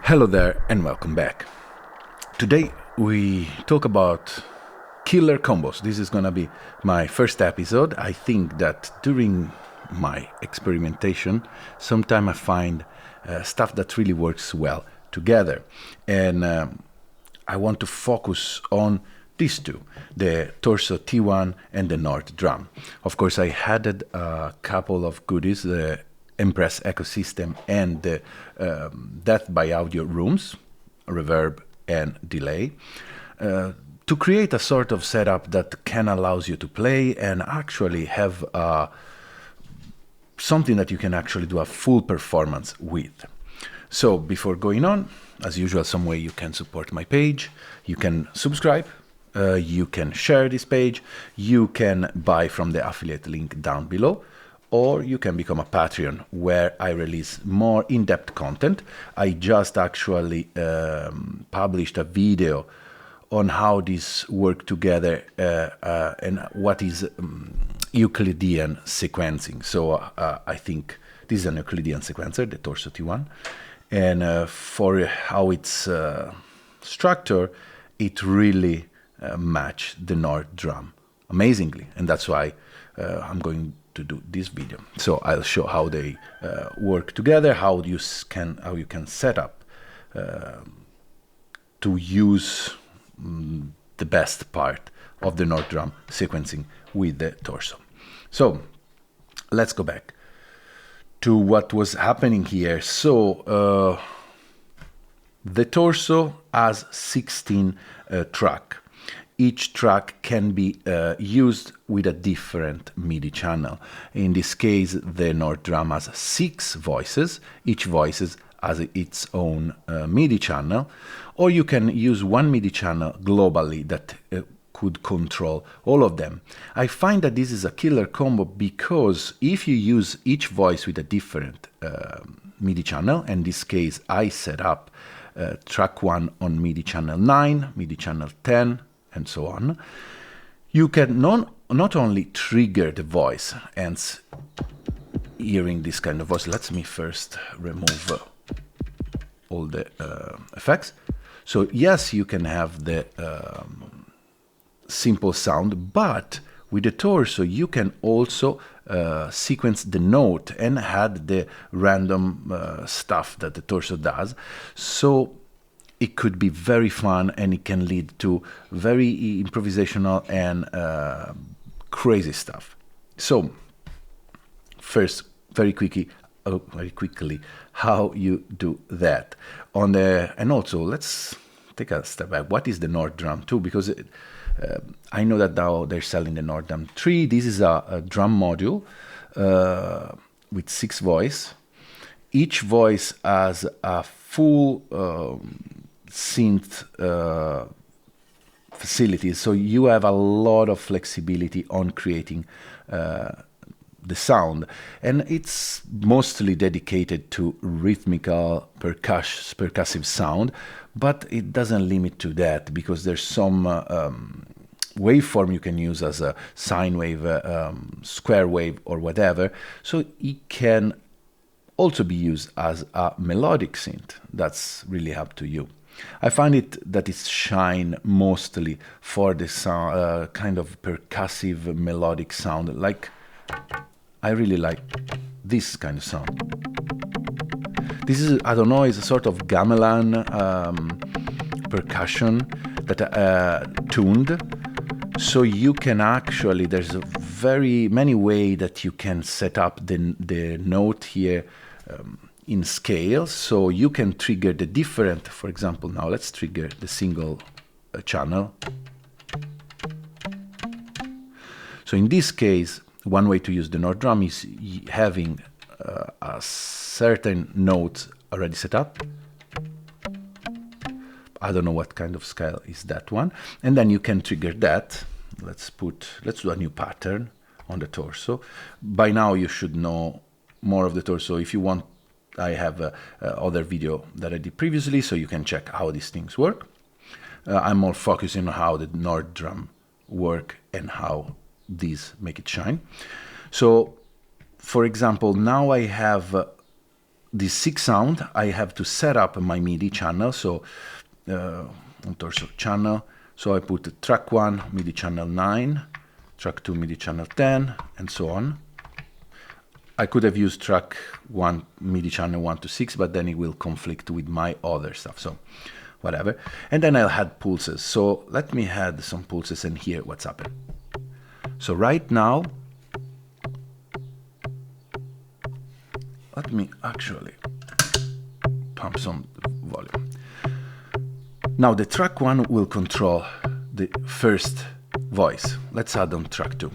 Hello there and welcome back. Today we talk about killer combos. This is gonna be my first episode. I think that during my experimentation, sometimes I find stuff that really works well together. And I want to focus on these two, the Torso T1 and the Nord drum. Of course, I added a couple of goodies, the Empress ecosystem and the Death by Audio rooms, reverb and delay, to create a sort of setup that can allows you to play and actually have something that you can actually do a full performance with. So before going on, as usual, some way you can support my page. You can subscribe, you can share this page, you can buy from the affiliate link down below, or you can become a Patreon where I release more in-depth content. I just actually published a video on how these work together and what is Euclidean sequencing. So I think this is an Euclidean sequencer, the Torso T1, and for how it's structured, it really matched the Nord drum amazingly, and that's why I'm going to do this video. So I'll show how they work together, how you can set up to use the best part of the Nord drum sequencing with the Torso. So let's go back to what was happening here. So the Torso has 16 tracks. Each track can be used with a different MIDI channel. In this case, the Nord drum has 6 voices. Each voice has its own MIDI channel, or you can use one MIDI channel globally that could control all of them. I find that this is a killer combo because if you use each voice with a different MIDI channel, in this case I set up track 1 on MIDI channel 9, MIDI channel 10, and so on, you can not only trigger the voice, hence hearing this kind of voice. Let me first remove all the effects. So yes, you can have the simple sound, but with the Torso you can also sequence the note and add the random stuff that the Torso does. So it could be very fun, and it can lead to very improvisational and crazy stuff. So first, very quickly, how you do that. And also, let's take a step back. What is the Nord drum 2? Because I know that now they're selling the Nord drum 3. This is a drum module with 6 voices. Each voice has a full synth facilities, so you have a lot of flexibility on creating the sound, and it's mostly dedicated to rhythmical percussive sound, but it doesn't limit to that, because there's some waveform you can use as a sine wave, square wave, or whatever, so it can also be used as a melodic synth. That's really up to you. I find it that it's shine mostly for the sound, kind of percussive melodic sound. Like, I really like this kind of sound. This is, I don't know, it's a sort of gamelan percussion that tuned. So you can actually, there's a very many ways that you can set up the note here in scale, so you can trigger the different, for example, now let's trigger the single channel. So in this case, one way to use the Nord drum is having a certain note already set up. I don't know what kind of scale is that one, and then you can trigger that. Let's do a new pattern on the Torso. By now you should know more of the Torso. If you want, I have other video that I did previously, so you can check how these things work. I'm more focusing on how the Nord drum work and how these make it shine. So, for example, now I have this 6 sound, I have to set up my MIDI channel. So on torso channel, so I put track 1 MIDI channel 9, track 2 MIDI channel 10, and so on. I could have used track 1 MIDI channel 1 to 6, but then it will conflict with my other stuff, so whatever. And then I'll add pulses. So let me add some pulses and hear what's happening. So right now, let me actually pump some volume. Now the track 1 will control the first voice. Let's add on track 2.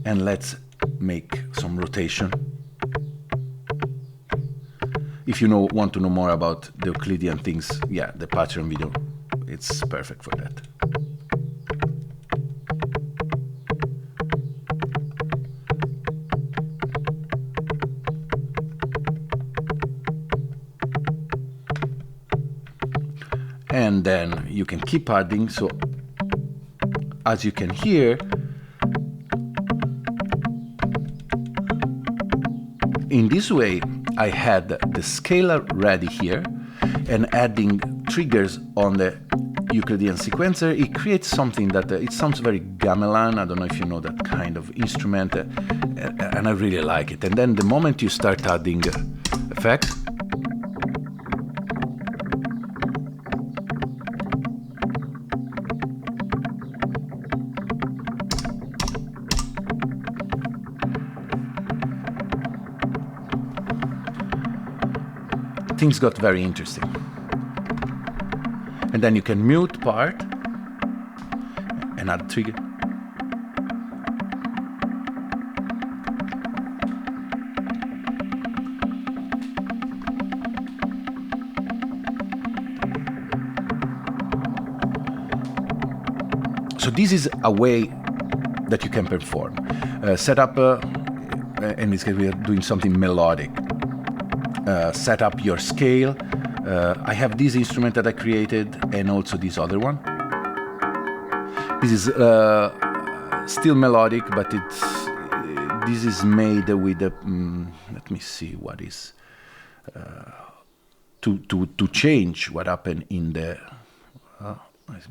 And let's make some rotation. If you want to know more about the Euclidean things, yeah, the Patreon video, it's perfect for that. And then you can keep adding. So as you can hear, in this way, I had the scalar ready here, and adding triggers on the Euclidean sequencer, it creates something that it sounds very gamelan. I don't know if you know that kind of instrument, and I really like it. And then the moment you start adding effects, things got very interesting. And then you can mute part and add trigger. So this is a way that you can perform. Set up, in this case we are doing something melodic. Set up your scale. I have this instrument that I created and also this other one. This is still melodic, but this is made with a, let me see what is, to change what happened in the, I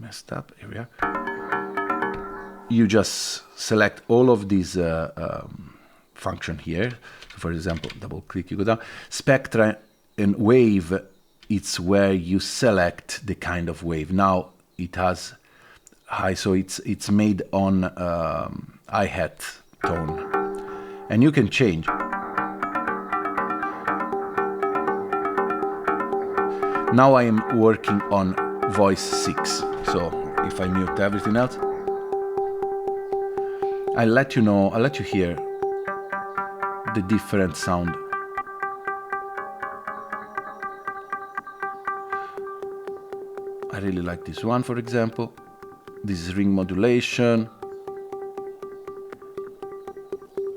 messed up, here we are. You just select all of these function here. So for example, double click, you go down. Spectra and wave, it's where you select the kind of wave. Now it has high, so it's made on hi-hat tone. And you can change. Now I am working on voice 6. So if I mute everything else, I'll let you hear the different sound. I really like this one, for example. This is ring modulation.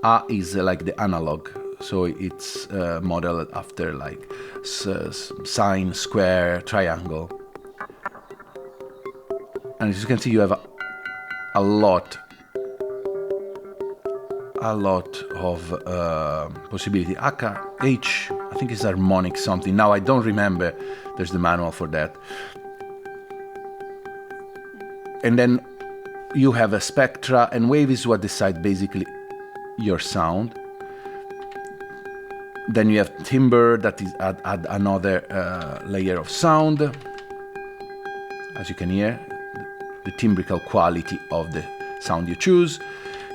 A is like the analog, so it's modeled after like sine, square, triangle. And as you can see, you have a lot of possibility. H, I think it's harmonic something. Now I don't remember. There's the manual for that. And then you have a spectra, and wave is what decide basically your sound. Then you have timbre, that is add another layer of sound. As you can hear, the timbrical quality of the sound you choose.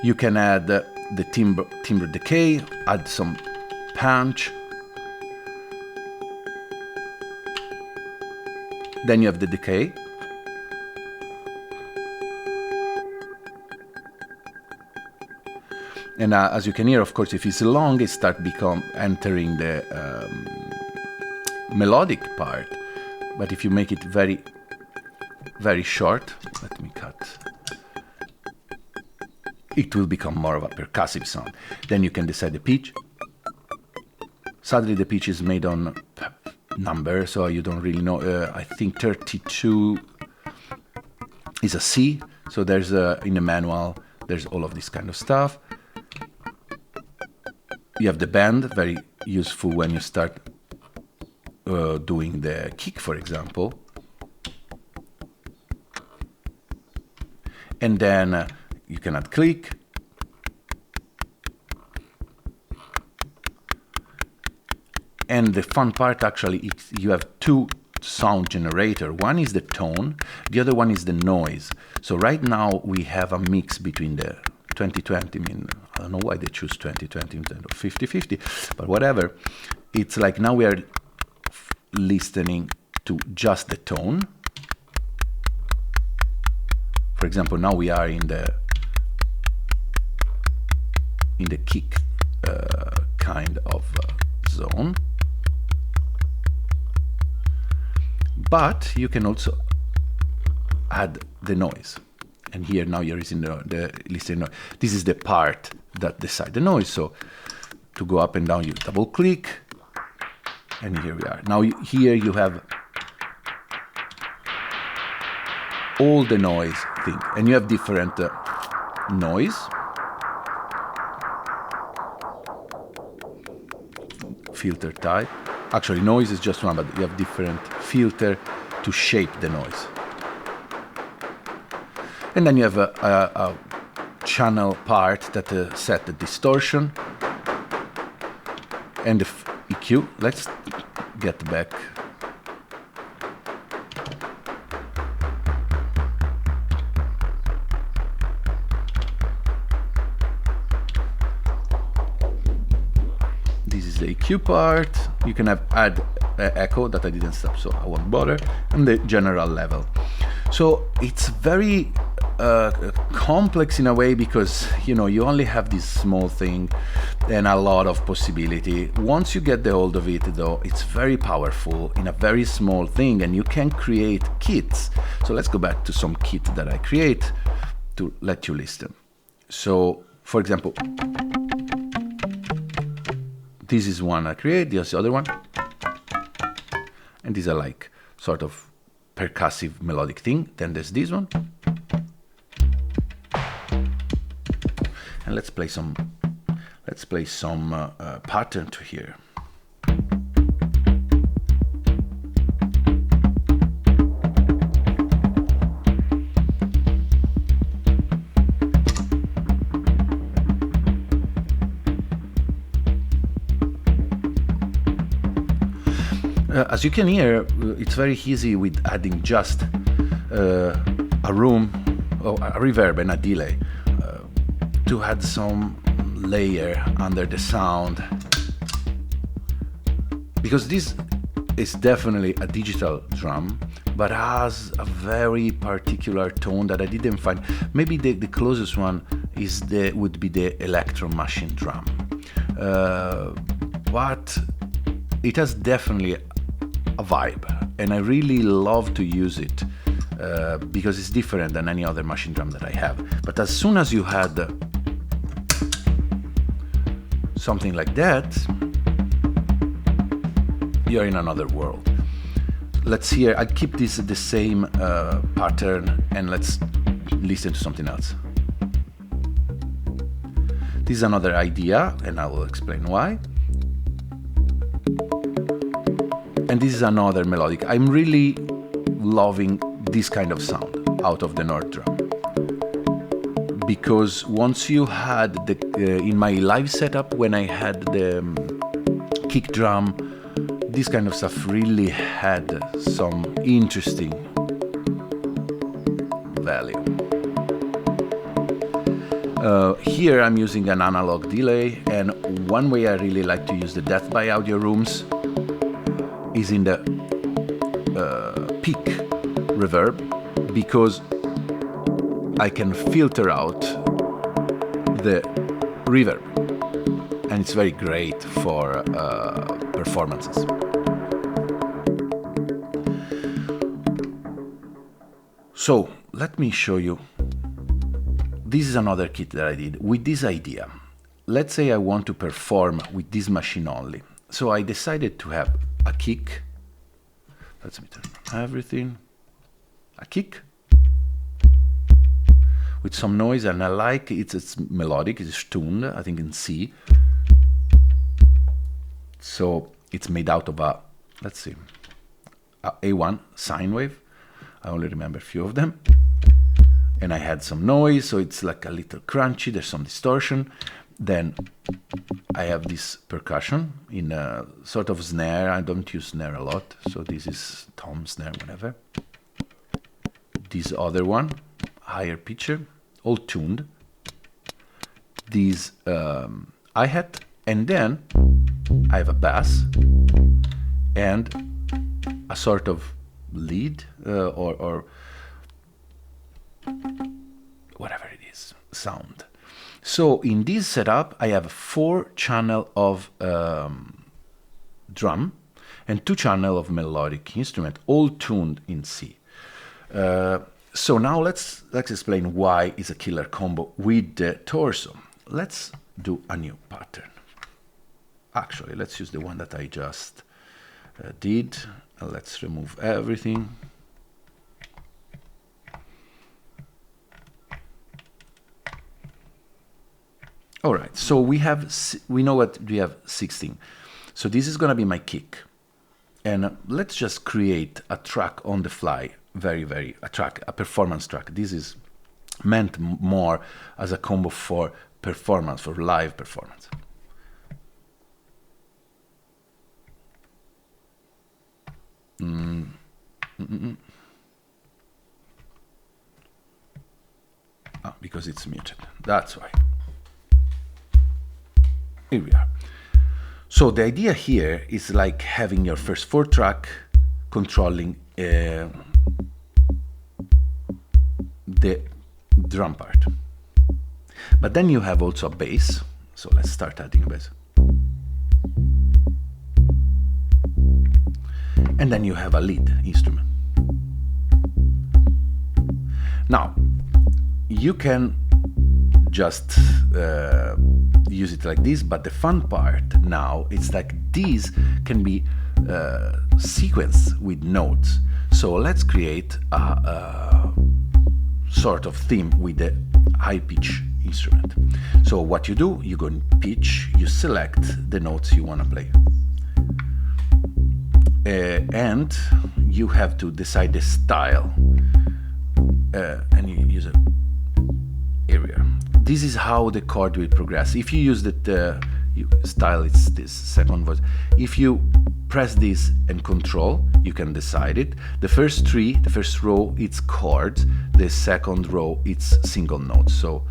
You can add the timbre decay, add some punch. Then you have the decay. And as you can hear, of course, if it's long, it starts entering the melodic part. But if you make it very, very short, let me cut. It will become more of a percussive sound. Then you can decide the pitch. Sadly, the pitch is made on number, so you don't really know. I think 32 is a C. So there's in the manual, there's all of this kind of stuff. You have the bend, very useful when you start doing the kick, for example. And then you can add click. And the fun part actually, you have two sound generator. One is the tone, the other one is the noise. So right now we have a mix between the 2020, I mean, I don't know why they choose 2020 instead of 50-50, but whatever. It's like now we are listening to just the tone. For example, now we are in the kick kind of zone. But you can also add the noise. And here now you're using the listening noise. This is the part that decides the noise. So to go up and down, you double click. And here we are. Now here you have all the noise thing. And you have different noise. Filter type. Actually, noise is just one, but you have different filter to shape the noise. And then you have a channel part that set the distortion and the EQ. Let's get back. This is the EQ part. You can add echo that I didn't stop, so I won't bother, and the general level. So it's very complex in a way because you only have this small thing and a lot of possibility. Once you get the hold of it though, it's very powerful in a very small thing, and you can create kits. So let's go back to some kit that I create to let you listen. So for example, this is one I create, there's the other one, and these are like sort of percussive melodic thing. Then there's this one, and let's play some pattern to here. As you can hear, it's very easy with adding just a room, or a reverb and a delay to add some layer under the sound, because this is definitely a digital drum but has a very particular tone that I didn't find. Maybe the closest one would be the electro machine drum, but it has definitely a vibe, and I really love to use it because it's different than any other machine drum that I have. But as soon as you had something like that, you're in another world. Let's hear, I'll keep this the same pattern, and let's listen to something else. This is another idea, and I will explain why. And this is another melodic. I'm really loving this kind of sound out of the Nord drum, because once you had in my live setup, when I had the kick drum, this kind of stuff really had some interesting value. Here I'm using an analog delay, and one way I really like to use the Death by Audio rooms is in the peak reverb, because I can filter out the reverb, and it's very great for performances. So let me show you. This is another kit that I did with this idea. Let's say I want to perform with this machine only. So I decided to have a kick. Let me turn on everything. A kick with some noise, and I like it's melodic, it's tuned, I think in C. So it's made out of a, let's see, a A1 sine wave. I only remember a few of them. And I had some noise, so it's like a little crunchy, there's some distortion. Then I have this percussion in a sort of snare. I don't use snare a lot, so this is tom snare, whatever. This other one, higher pitcher, all tuned. This hi-hat, and then I have a bass and a sort of lead or whatever it is, sound. So in this setup, I have 4 channels of drum and 2 channels of melodic instrument, all tuned in C. So now let's explain why it's a killer combo with the torso. Let's do a new pattern. Actually, let's use the one that I just did. Let's remove everything. All right, so we know what we have 16. So this is gonna be my kick. And let's just create a track on the fly, a performance track. This is meant more as a combo for performance, for live performance. Because it's muted, that's why. Here we are. So the idea here is like having your first 4 track controlling the drum part. But then you have also a bass. So let's start adding a bass. And then you have a lead instrument. Now, you can just use it like this, but the fun part now is like these can be sequenced with notes. So let's create a sort of theme with the high pitch instrument. So what you do, you go in pitch, you select the notes you want to play. And you have to decide the style, and you use an area. This is how the chord will progress. If you use the style, it's this second voice. If you press this and control, you can decide it. The first row, it's chords. The second row, it's single notes. So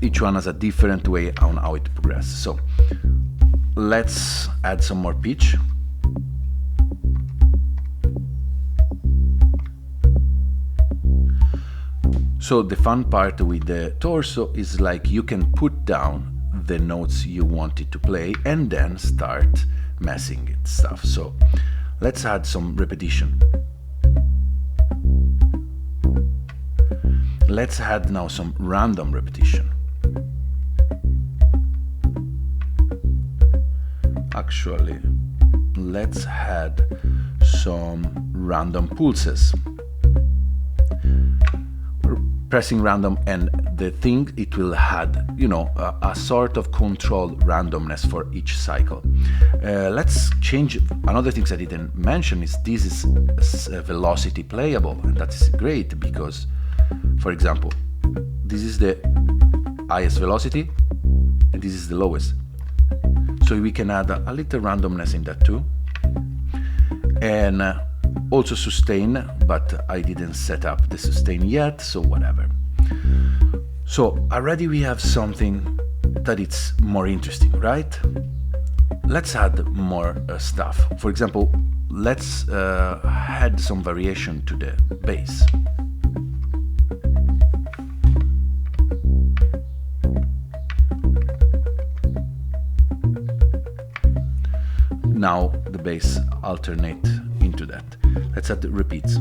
each one has a different way on how it progresses. So let's add some more pitch. So the fun part with the torso is like you can put down the notes you wanted to play and then start messing it stuff. So let's add some repetition. Let's add now some random repetition. Actually, let's add some random pulses. Pressing random, and the thing, it will add, you know, a sort of controlled randomness for each cycle. Let's change. Another thing I didn't mention is this is velocity playable, and that is great because, for example, this is the highest velocity and this is the lowest. So we can add a little randomness in that too. And also sustain, but I didn't set up the sustain yet, so whatever. So already we have something that it's more interesting, right? Let's add more stuff. For example, let's add some variation to the bass. Now the bass alternate into that. Let's add the repeats,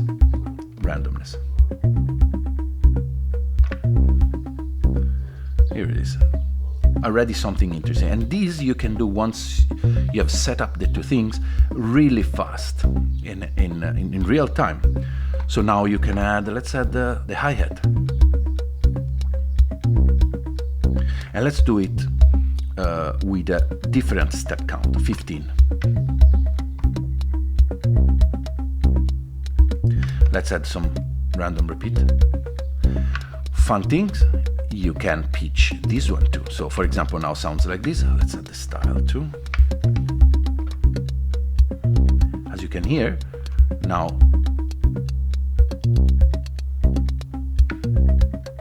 randomness. Here it is. Already something interesting. And these you can do once you have set up the two things really fast in real time. So now you can add, let's add the hi-hat. And let's do it with a different step count, 15. Let's add some random repeat. Fun things, you can pitch this one too. So for example, now sounds like this. Let's add the style too. As you can hear, now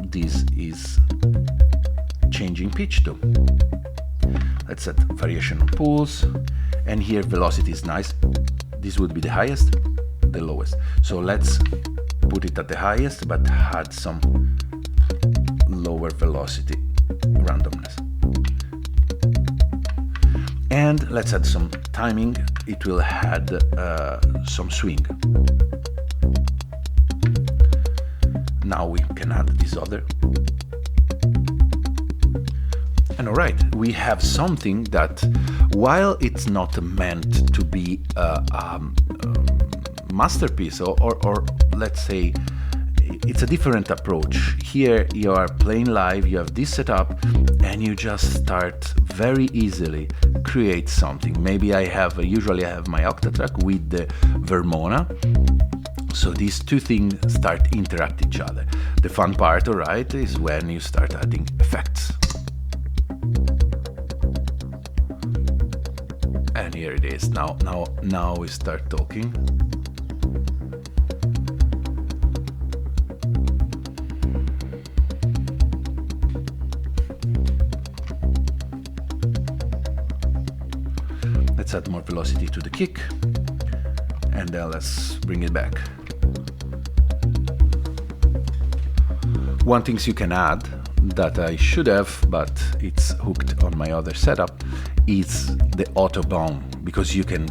this is changing pitch too. Let's set variation on pulse, and here velocity is nice. This would be the highest, the lowest. So let's put it at the highest, but add some lower velocity randomness. And let's add some timing. It will add some swing. Now we can add this other. And alright, we have something that, while it's not meant to be a masterpiece, or let's say it's a different approach. Here you are playing live, you have this setup, and you just start very easily create something. Maybe usually I have my octatrack with the Vermona. So these two things start interact each other. The fun part, alright, is when you start adding effects. And here it is. Now we start talking. Let's add more velocity to the kick, and then let's bring it back. One thing you can add that I should have, but it's hooked on my other setup, is the auto bomb, because you can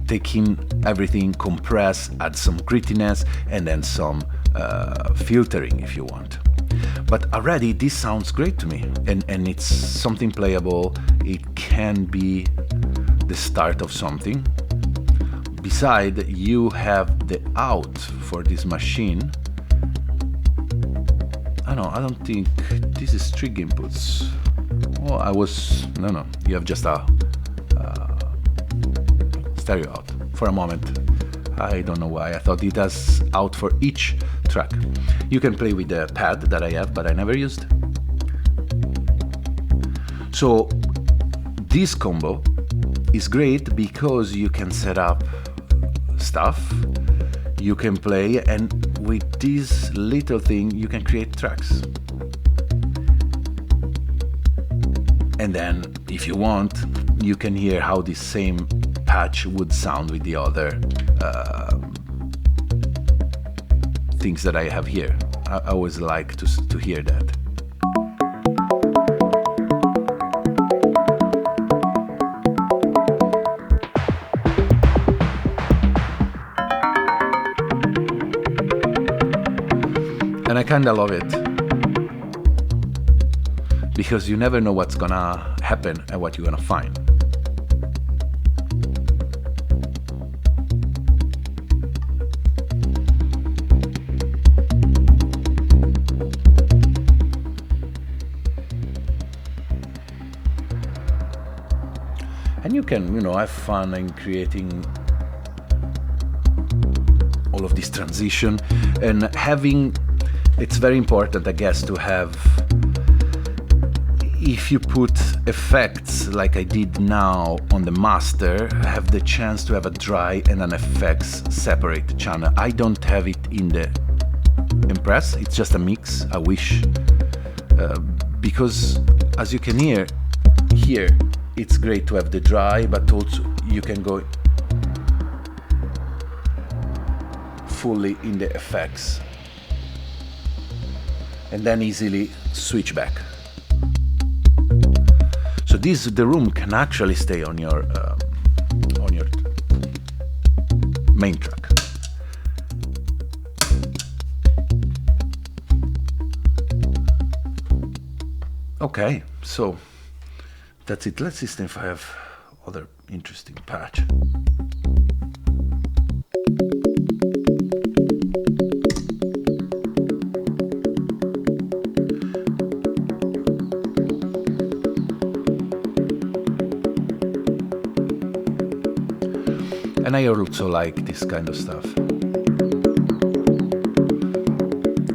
take in everything, compress, add some grittiness, and then some filtering if you want. But already this sounds great to me, and it's something playable. It can be the start of something. Besides, you have the out for this machine. I don't think this is trig inputs. Oh, no, you have just a stereo out. For a moment, I don't know why, I thought it has out for each track. You can play with the pad that I have, but I never used. So this combo is great because you can set up stuff, you can play, and with this little thing you can create tracks. And then if you want, you can hear how this same patch would sound with the other things that I have here. I always like to hear that. And I kinda love it, because you never know what's gonna happen and what you're gonna find. And you can, have fun in creating all of this transition and having. It's very important, I guess, to have, if you put effects like I did now on the master, have the chance to have a dry and an effects separate channel. I don't have it in the Empress, it's just a mix, I wish, because as you can hear, here it's great to have the dry, but also you can go fully in the effects. And then easily switch back. So the room can actually stay on your main track. Okay, so that's it. Let's see if I have other interesting patch. And I also like this kind of stuff.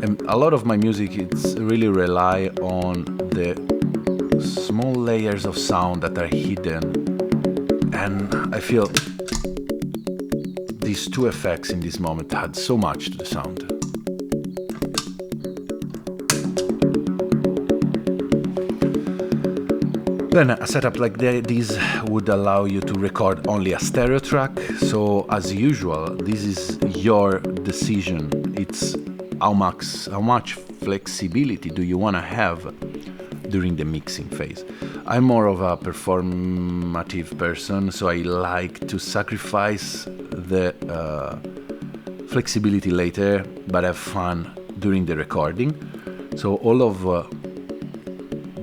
And a lot of my music, it's really rely on the small layers of sound that are hidden. And I feel these two effects in this moment had so much to the sound. Then a setup like this would allow you to record only a stereo track. So as usual, this is your decision. It's how much flexibility do you want to have during the mixing phase. I'm more of a performative person, so I like to sacrifice the flexibility later, but have fun during the recording. So all of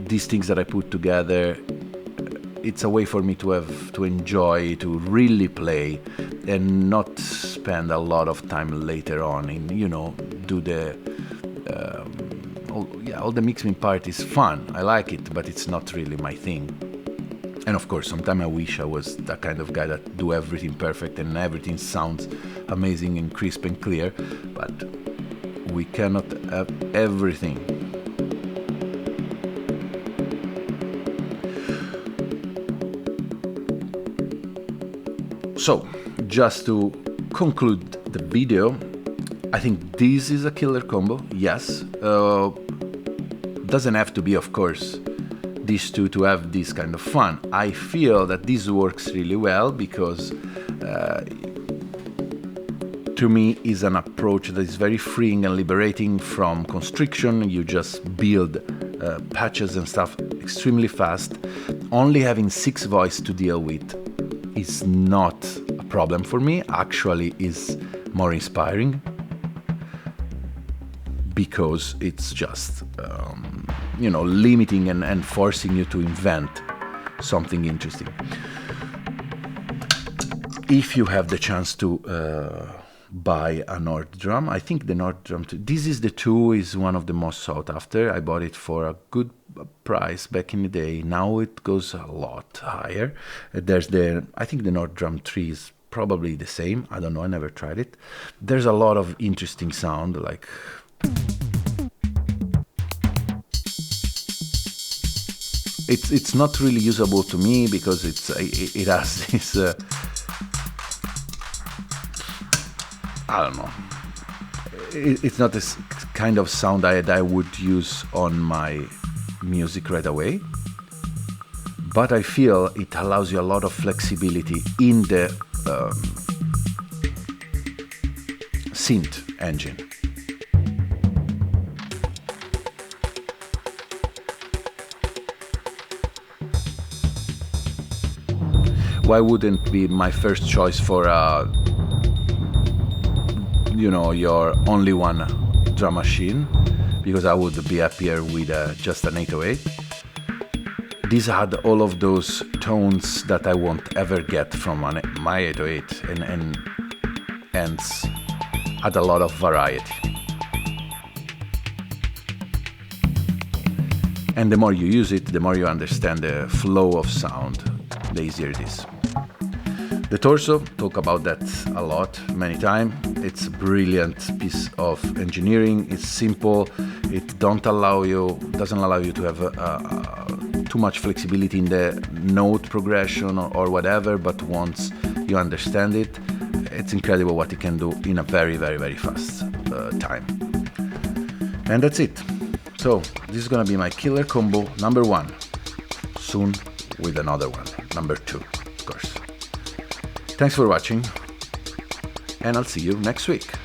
these things that I put together, it's a way for me to have to enjoy, to really play, and not spend a lot of time later on in, do the all the mixing part is fun. I like it, but it's not really my thing. And of course, sometimes I wish I was that kind of guy that do everything perfect and everything sounds amazing and crisp and clear, but we cannot have everything. So, just to conclude the video, I think this is a killer combo, yes. Doesn't have to be, of course, these two to have this kind of fun. I feel that this works really well because to me is an approach that is very freeing and liberating from constriction. You just build patches and stuff extremely fast. Only having 6 voices to deal with is not a problem for me. Actually, is more inspiring because it's just limiting and forcing you to invent something interesting. If you have the chance to buy a Nord drum, I think the Nord drum, this is the 2, is one of the most sought after. I bought it for a good price back in the day. Now it goes a lot higher. I think the Nord drum 3 is probably the same. I don't know, I never tried it. There's a lot of interesting sound, like it's not really usable to me because it has this I don't know. It's not this kind of sound that I would use on my music right away. But I feel it allows you a lot of flexibility in the synth engine. Why wouldn't be my first choice for your only one drum machine? Because I would be happier with just an 808. This had all of those tones that I won't ever get from my 808, and hence had a lot of variety. And the more you use it, the more you understand the flow of sound, the easier it is. The torso, talk about that a lot, many times. It's a brilliant piece of engineering. It's simple. It doesn't allow you to have too much flexibility in the note progression or whatever. But once you understand it, it's incredible what it can do in a very, very, very fast time. And that's it. So this is gonna be my killer combo number 1. Soon with another one, number 2, of course. Thanks for watching, and I'll see you next week.